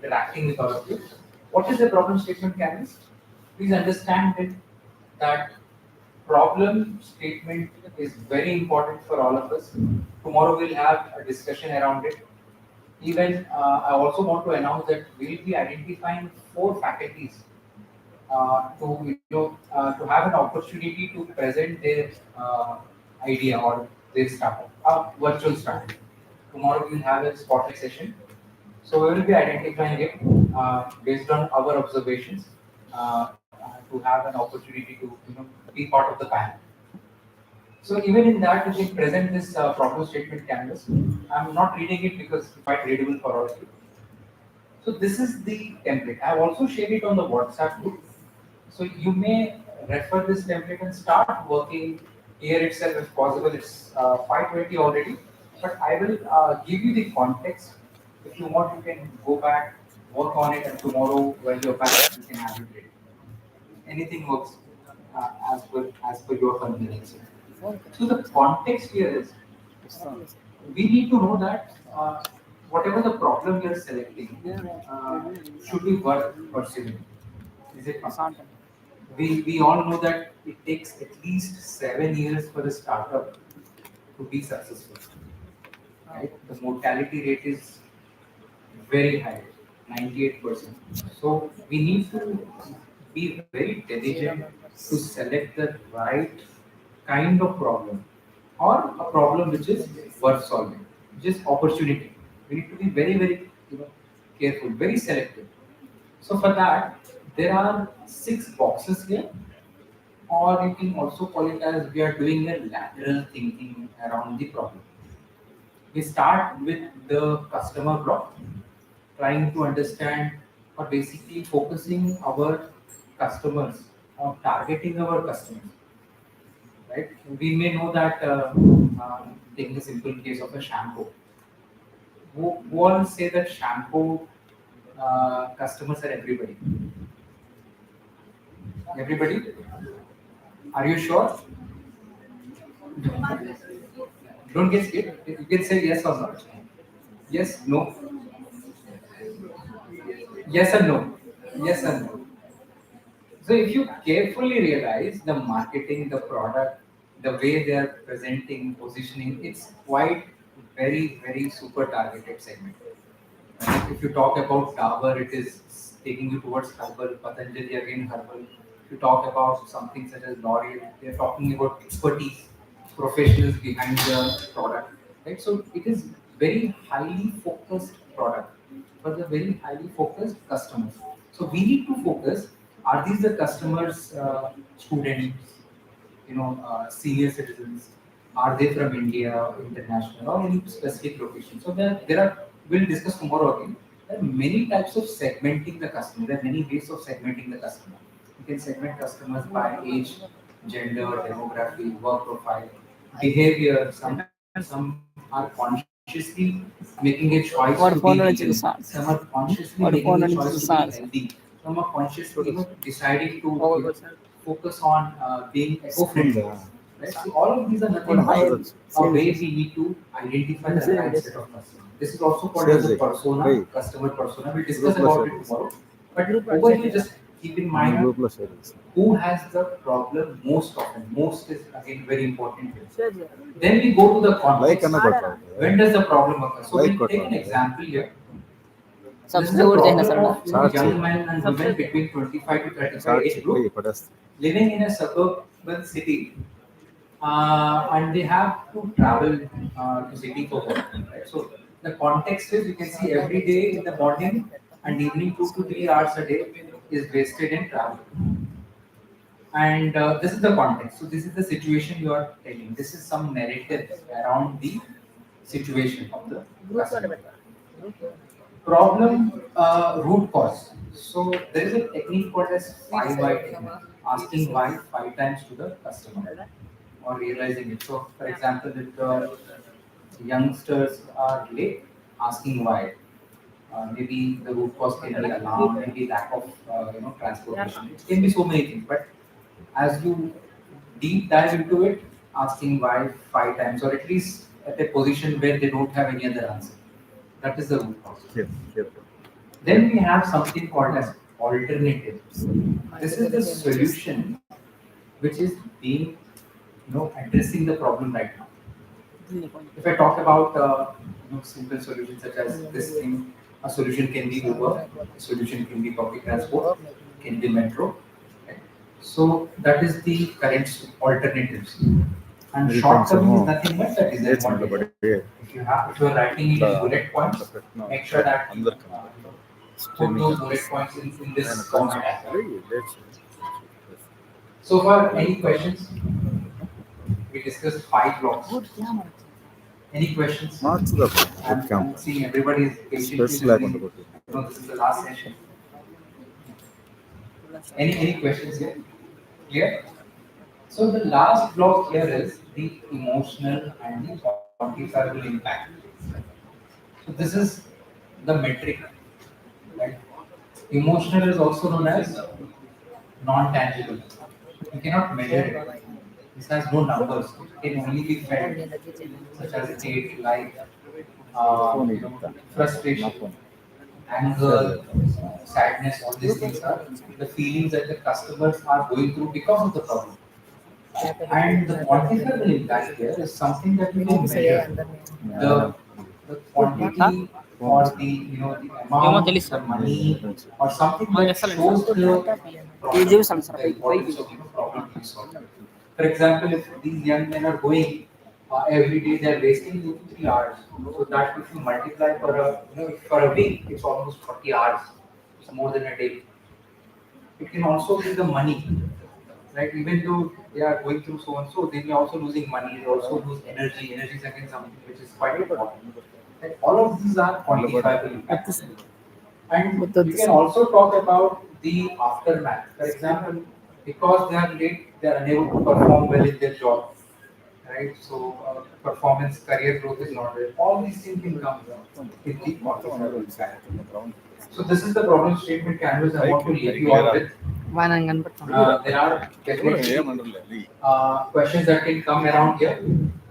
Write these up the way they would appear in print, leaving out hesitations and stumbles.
interacting with all of you. What is the problem statement canvas? Please understand that problem statement is very important for all of us. Tomorrow we'll have a discussion around it. Even I also want to announce that we'll be identifying 4 faculties to have an opportunity to present their idea or their startup, a virtual startup. Tomorrow we'll have a spotlight session. So we will be identifying it based on our observations to have an opportunity to be part of the panel. So even in that, we can present this problem statement canvas. I'm not reading it because it's quite readable for all of you. So this is the template. I've also shared it on the WhatsApp group. So you may refer this template and start working here itself if possible. It's 5:20 already, but I will give you the context. If you want, you can go back, work on it, and tomorrow when you're back, you can have it ready. Anything works as per your convenience. So the context here is we need to know that whatever the problem you're selecting should be worth pursuing. Is it not? We all know that it takes at least 7 years for a startup to be successful. Right? The mortality rate is very high, 98%. So we need to be very diligent to select the right kind of problem or a problem which is worth solving, which is opportunity. We need to be very, very careful, very selective. So for that, there are 6 boxes here, or you can also call it as we are doing a lateral thinking around the problem. We start with the customer block, trying to understand or basically focusing our customers or targeting our customers. Right? We may know that taking a simple case of a shampoo. Who all say that shampoo customers are everybody? Everybody? Are you sure? Don't get scared. You can say yes or no. Yes, no. Yes and no. Yes and no. So if you carefully realize the marketing, the product, the way they are presenting, positioning, it's quite very, very super targeted segment. Right? If you talk about Dabur, it is taking you towards herbal, Patanjali again herbal. If you talk about something such as L'Oreal, they're talking about expertise, professionals behind the product. Right? So it is very highly focused product for the very highly focused customers. So we need to focus, are these the customers, students, senior citizens? Are they from India, international, or any specific location? So there are, we'll discuss tomorrow again. There are many types of segmenting the customer. There are many ways of segmenting the customer. You can segment customers by age, gender, demography, work profile, behavior. Some are consciously making a choice to be vegan. Some are consciously making a choice to be healthy. Some are consciously deciding to focus on being eco-friendly. Right? So all of these are nothing but a way we need to identify the right set of customers. This is also called as a persona, customer persona. We'll discuss about it tomorrow. But over here, just keep in mind who has the problem most often. Most is again very important here. Then we go to the context. When does the problem occur? So we'll take an example here. This is the problem of young men and women between 25 to 35 age group living in a suburban city, and they have to travel to city for work. Right? So the context is, you can see every day in the morning and evening 2 to 3 hours a day is wasted in travel. And this is the context. So this is the situation you are telling. This is some narrative around the situation of the customer. Problem root cause. So there is a technique called as 5 why technique, asking why 5 times to the customer or realizing it. So for example, if the youngsters are late, asking why. Maybe the root cause can be alarm, maybe lack of transportation. It can be so many things. But as you deep dive into it, asking why 5 times, or at least at a position where they don't have any other answer. That is the root cause. Then we have something called as alternative. This is the solution which is being, addressing the problem right now. If I talk about simple solutions such as this thing, a solution can be Uber, a solution can be public transport, can be metro. Right? So that is the current alternatives. And short term is nothing but the design model. If you are writing it in bullet points, make sure that you put those bullet points in this format as well. So far, any questions? We discussed 5 blocks. Any questions? I'm seeing everybody is patiently listening. This is the last session. Any questions here? Clear? So the last block here is the emotional and the quantifiable impact. So this is the metric, right? Emotional is also known as non-tangible. You cannot measure it. This has no numbers. It can only be felt, such as hate, like frustration, anger, sadness. All these things are the feelings that the customers are going through because of the problem. And the quantifiable impact here is something that you can measure. The the quantity or the amount, the money, or something that shows the problem, the importance of problem to be solved. For example, if these young men are going every day, they are wasting 2 to 3 hours. So that if you multiply for for a week, it's almost 40 hours. It's more than a day. It can also be the money, right? Even though they are going through so and so, they may also losing money. They also lose energy. Energy is again something which is quite important. Right? All of these are quantifiable impacts. And we can also talk about the aftermath. For example, because they are late, they are unable to perform well in their job, right? So performance, career growth is not there. All these things can come with the quantifiable impact. So this is the problem statement canvas I want to leave you all with. There are definitely questions that can come around here,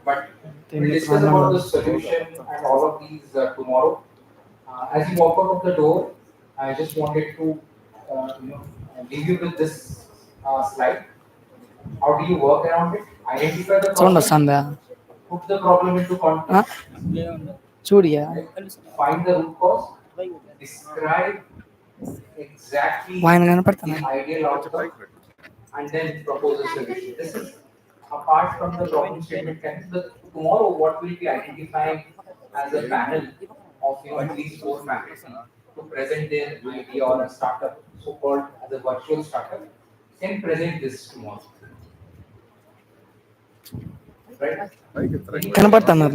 but we'll discuss about the solution and all of these tomorrow. As you walk out of the door, I just wanted to leave you with this slide. How do you work around it? Identify the problem, put the problem into context, right? Find the root cause, describe exactly the ideal outcome, and then propose a solution. This is apart from the problem statement. Tomorrow, what we'll be identifying as a panel of at least 4 faculty to present their idea or a startup, so-called as a virtual startup, can present this tomorrow. Right? కనపడుతున్నారు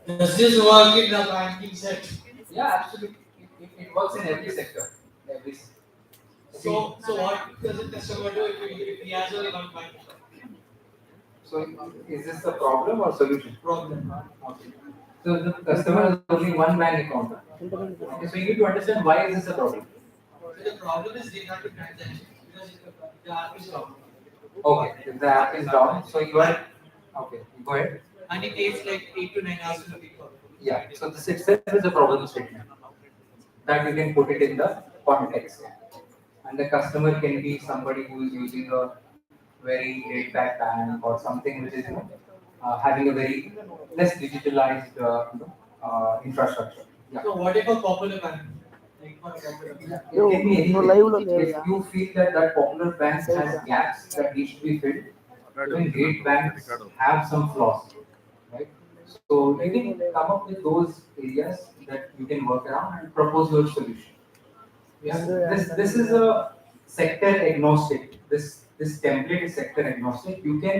Does this work in the banking sector? Yeah, absolutely. It works in every sector. Every. So what does the customer do if he has only one bank account? So is this a problem or solution? Problem. Okay. So the customer has only one bank account. Okay, so you need to understand why is this a problem. So the problem is they have to transaction because the app is down. Okay, if the app is down, so you are okay. Go ahead. And it takes like 8 to 9 hours to recover. Yeah. So this itself is a problem statement that you can put it in the context. And the customer can be somebody who is using a very laid back bank or something which is having a very less digitalized infrastructure. Yeah. So what if a popular bank? Like for example, it can be anything. If you feel that that popular bank has gaps that need to be filled, even great banks have some flaws, right? So you can come up with those areas that you can work around and propose your solution. Yeah. This is a sector agnostic. This template is sector agnostic. You can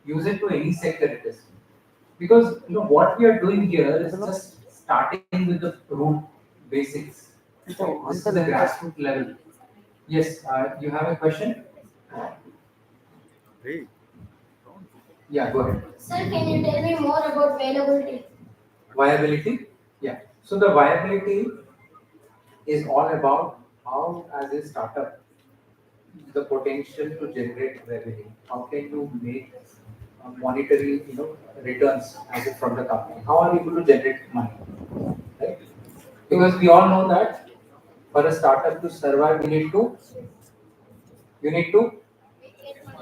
use it to any sector it is. Because what we are doing here is just starting with the root basics. This is the grassroots level. Yes, you have a question? Yeah, go ahead. Sir, can you tell me more about viability? Viability? Yeah. So the viability is all about how, as a startup, the potential to generate revenue? How can you make monetary, returns as it from the company? How are you able to generate money? Right? Because we all know that for a startup to survive, you need to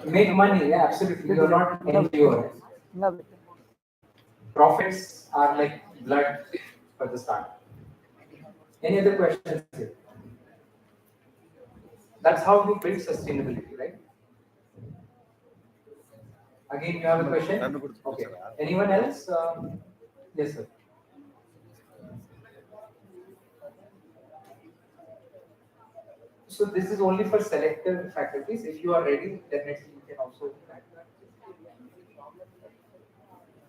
make money. Yeah, absolutely. You're not NGO. Profits are like blood for the startup. Any other questions here? That's how you build sustainability, right? Again, you have a question? Okay. Anyone else? Yes, sir. So this is only for selective faculties. If you are ready, definitely you can also.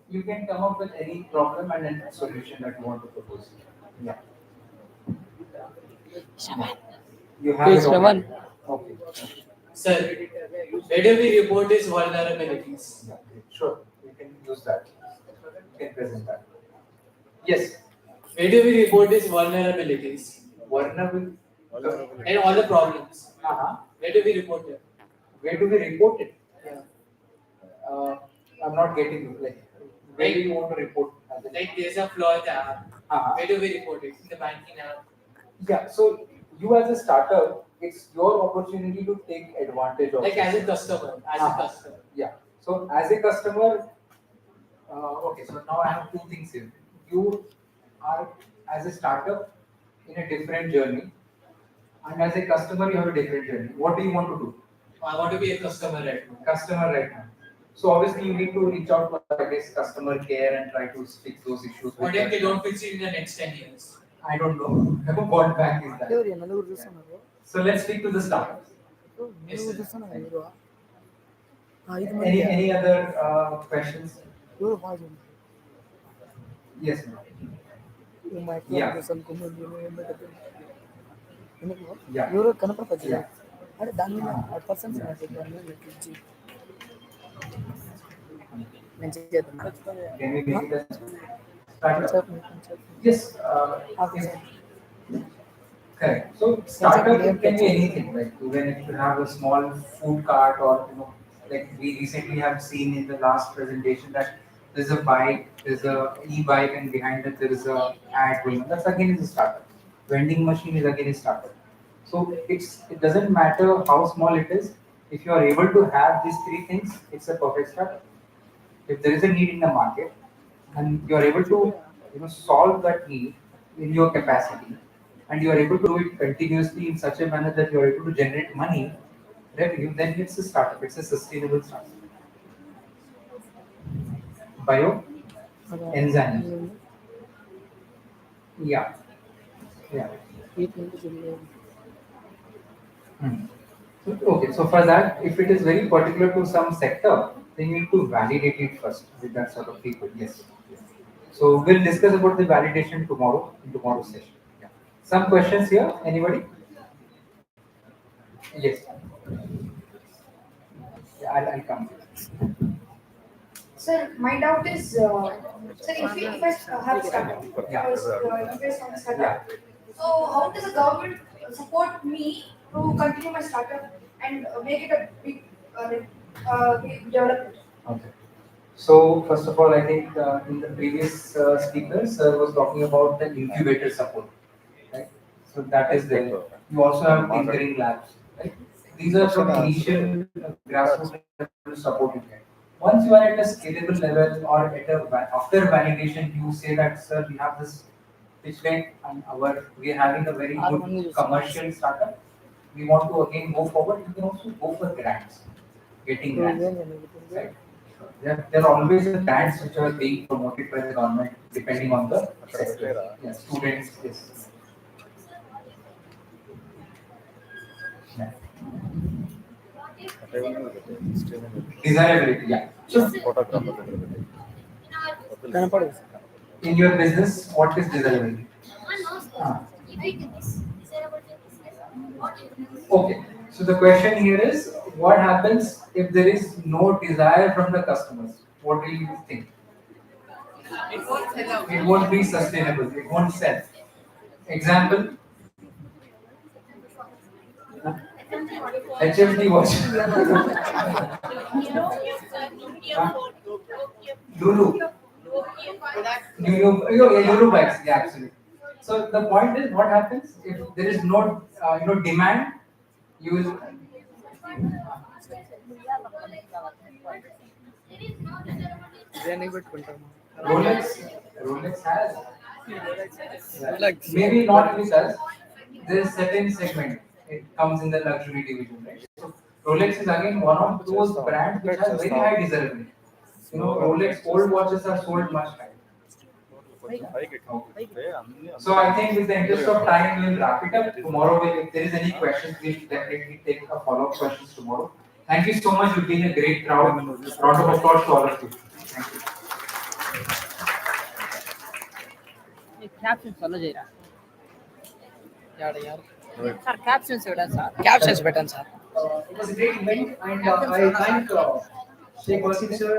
You can come up with any problem and then solution that you want to propose. Yeah. You have Page it already. 7. Okay. Sir, where do we report is vulnerabilities? Yeah. Sure. You can use that. You can present that. Yes. Where do we report is vulnerabilities Vulnerable. and all the problems? Uh-huh. Where do we report it? Where do we report it? Yeah. Uh, I'm not getting you. Like, where do you want to report? Like there's a flaw in the app. Uh-huh. Where do we report it? In the banking app. Yeah. So you as a startup, it's your opportunity to take advantage of. Like this. as a customer. As a Uh-huh. customer. Yeah. So as a customer, okay. So now I have two things here. You are as a startup in a different journey, and as a customer, you have a different journey. What do you want to do? I want to be a customer right now. Customer right now. So obviously you need to reach out to, I guess, customer care and try to fix those issues. What if they don't fix it in the next 10 years? I don't know. What bank is that? ఎవరు నలుగురు చూస్తున్నారు So let's speak to the startups. నలుగురు చూస్తున్నారు మీరు 5 మంది Any other questions? ఎవరు బాగా Yes, ma'am. మా Yeah. Yeah. ఎవరు కనపడదు Yeah. అంటే దాని మీద పర్సన్స్ ఇచ్చి నేను చేద్దాం Can we make that startup? Yes. Correct. So startup it can be anything. Like even if you have a small food cart, or like we recently have seen in the last presentation that there's a bike, there's a e-bike, and behind it there is a ad going. That's again is a startup. Vending machine is again a startup. So it doesn't matter how small it is. If you are able to have these three things, it's a perfect startup. If there is a need in the market and you are able to solve that need in your capacity, and you are able to do it continuously in such a manner that you are able to generate money, revenue, then it's a startup. It's a sustainable startup. Bio enzyme. Yeah. Yeah. Okay, so for that, if it is very particular to some sector, then you need to validate it first with that sort of people. Yes. So we'll discuss about the validation tomorrow in tomorrow's session. Yeah. Some questions here? Anybody? Yes. Yeah, I'll come. Sir, my doubt is, sir, if I have startup, Yeah. invest on startup, so how does the government support me to continue my startup and make it a big, big development? Okay. So first of all, I think in the previous speaker, sir was talking about the incubator support, right? So that is there. You also have tinkering labs, right? These are some initial grassroots level support you get. Once you are at a scalable level or at a after validation, you say that sir, we have this pitch deck and we are having a very good commercial startup. We want to again go forward. You can also go for grants, getting grants, right? There are always grants which are being promoted by the government depending on the sector. Yeah, students, yes. Yeah. Desirability, yeah. So కనపడదు in your business, what is desirability? Okay. So the question here is, what happens if there is no desire from the customers? What do you think? It won't sell out. It won't be sustainable. It won't sell. Example? HFD watch. Lulu. Lulu bags. Yeah, absolutely. So the point is, what happens if there is no demand? You will. దేనికి పెట్టుకుంటాము Rolex. Rolex has. Rolex. Maybe not with us. There is certain segment. It comes in the luxury division, right? So Rolex is again one of those brands which has very high desirability. Rolex old watches are sold much higher. So I think with the interest of time, we will wrap it up. Tomorrow, if there is any questions, we'll definitely take a follow-up questions tomorrow. Thank you so much. You've been a great crowd. Round of applause to all of you. Thank you. Captions అలా చేయరా sir captions ఇవ్వండి sir captions పెట్టండి sir It was a great event, and I thank Sheikh Wasim sir,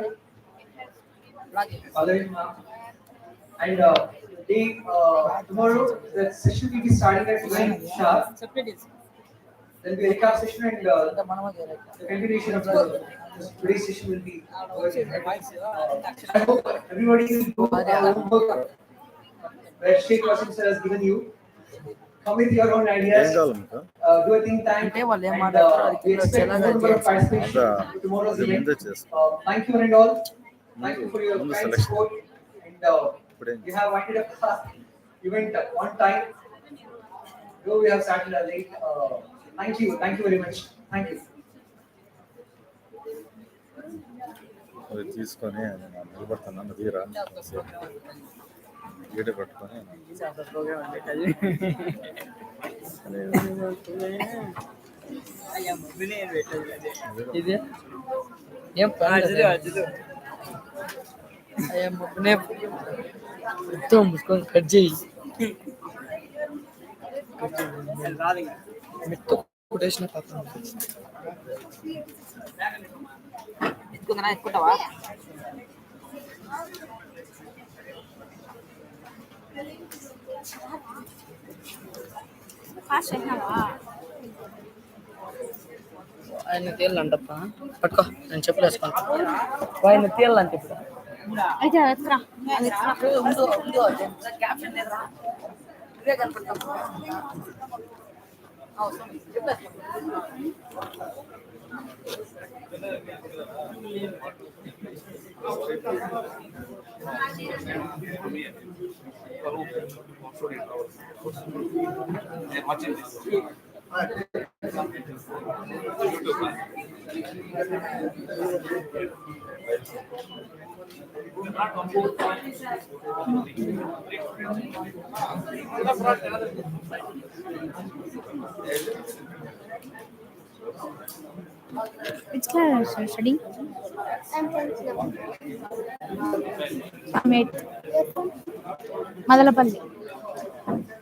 Cultivate ma'am, and tomorrow the session will be starting at 9 sharp. There will be a recap session, and the continuation of today's session will be. I hope everybody will do homework where Sheikh Wasim sir has given you. Come with your own ideas. Do a think tank. అంటే వాళ్ళు ఏం And, మాట్లాడతారో అది we కింద expect వచ్చేలాగా more number of చేయాలి. participation to tomorrow's event. Thank you one and all. Thank you for your kind support. And you have winded up the event on time. Though we have started late. Thank you very much. Thank you. అది తీసుకొని నిలబడుతున్నాను తీరా గీట పట్టుకొని ఇది ఏం మొత్తనే మొత్తం ముసుకొని cut చేయి మెత్త కొట్టేసిన పక్కన ఎక్కుంటావా ఆయన తీయాలంటప్ప పట్టుకో నేను చెప్పులు వేసుకుంటా ఆయన తీయాలంటే ఇప్పుడు అయితే ఎత్తురా ఉందో క్యాప్షన్ లేదురా ఇదే కనపడతాం Which class are you studying? I'm 10th level. I'm 8th. Madalapalli.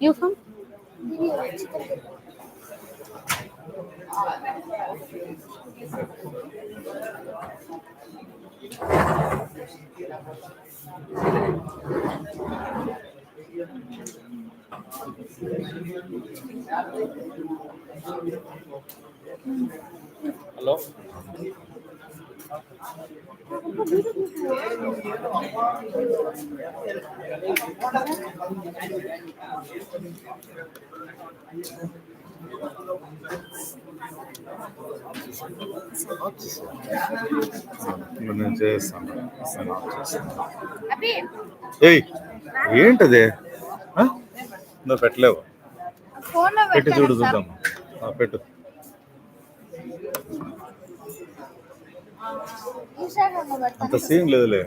You from? Hello నేను చేస్తాను Abhi. ఏయ్ ఏంటది నువ్వు పెట్టలేవు Phone లో పెట్టి చూడు పెట్టాను సార్. చూద్దాం పెట్టు Instagram లో అంత పెడతాను. సీన్ లేదులే